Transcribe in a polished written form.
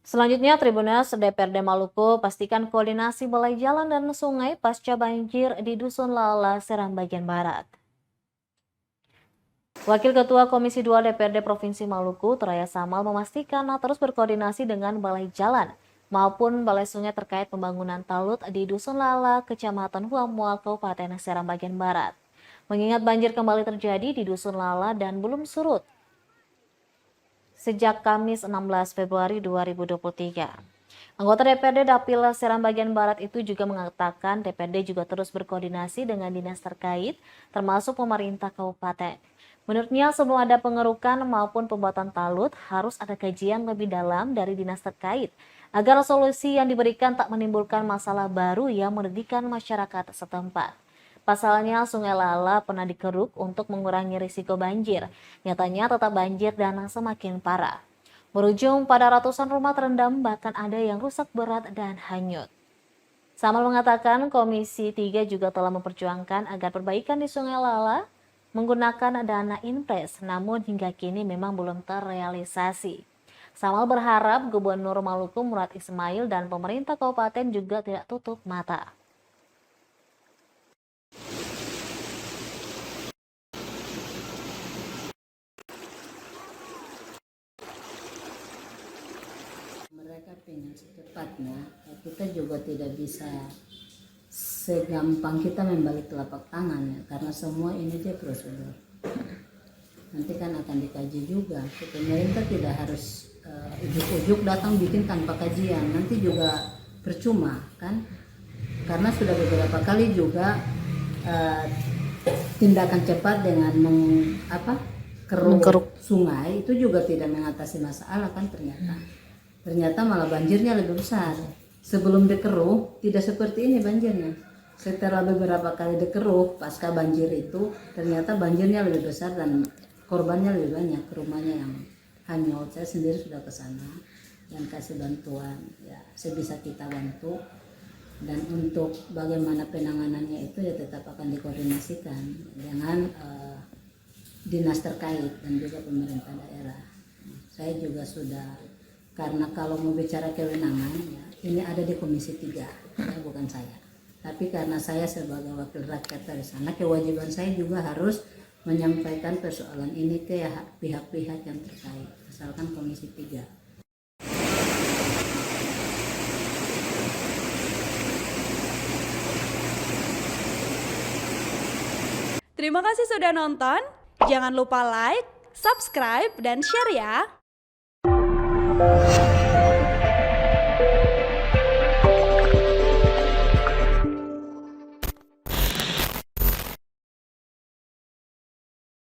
Selanjutnya, Tribuners DPRD Maluku pastikan koordinasi balai jalan dan sungai pasca banjir di Dusun Lala, Seram bagian barat. Wakil Ketua Komisi 2 DPRD Provinsi Maluku, Toraya Samal, memastikan terus berkoordinasi dengan balai jalan maupun balai sungai terkait pembangunan talut di Dusun Lala, Kecamatan Huamual, Kabupaten Seram bagian barat. Mengingat banjir kembali terjadi di Dusun Lala dan belum surut sejak Kamis 16 Februari 2023. Anggota DPRD Dapil Seram bagian barat itu juga mengatakan DPRD juga terus berkoordinasi dengan dinas terkait termasuk pemerintah kabupaten. Menurutnya sebelum ada pengerukan maupun pembuatan talut harus ada kajian lebih dalam dari dinas terkait agar solusi yang diberikan tak menimbulkan masalah baru yang merugikan masyarakat setempat. Pasalnya, Sungai Lala pernah dikeruk untuk mengurangi risiko banjir. Nyatanya tetap banjir dan semakin parah. Berujung pada ratusan rumah terendam, bahkan ada yang rusak berat dan hanyut. Samal mengatakan Komisi 3 juga telah memperjuangkan agar perbaikan di Sungai Lala menggunakan dana Inpres, namun hingga kini memang belum terrealisasi. Samal berharap Gubernur Maluku Murad Ismail dan pemerintah kabupaten juga tidak tutup mata. Mereka pengen secepatnya, kita juga tidak bisa segampang kita membalik telapak tangan ya, karena semua ini dia prosedur. Nanti kan akan dikaji juga. Pemerintah tidak harus ujuk-ujuk datang bikin tanpa kajian, nanti juga percuma kan? Karena sudah beberapa kali juga tindakan cepat dengan keruk sungai itu juga tidak mengatasi masalah kan ternyata malah banjirnya lebih besar. Sebelum dikeruh tidak seperti ini banjirnya. Setelah beberapa kali dikeruh pasca banjir itu ternyata banjirnya lebih besar dan korbannya lebih banyak, rumahnya yang hanyut. Saya sendiri sudah ke sana dan kasih bantuan ya sebisa kita bantu, dan untuk bagaimana penanganannya itu ya tetap akan dikoordinasikan dengan dinas terkait dan juga pemerintah daerah. Saya juga sudah, karena kalau mau bicara kewenangan ya, ini ada di Komisi 3 ya, bukan saya. Tapi karena saya sebagai wakil rakyat dari sana, kewajiban saya juga harus menyampaikan persoalan ini ke pihak-pihak yang terkait, misalkan Komisi 3. Terima kasih sudah nonton. Jangan lupa like, subscribe, dan share ya.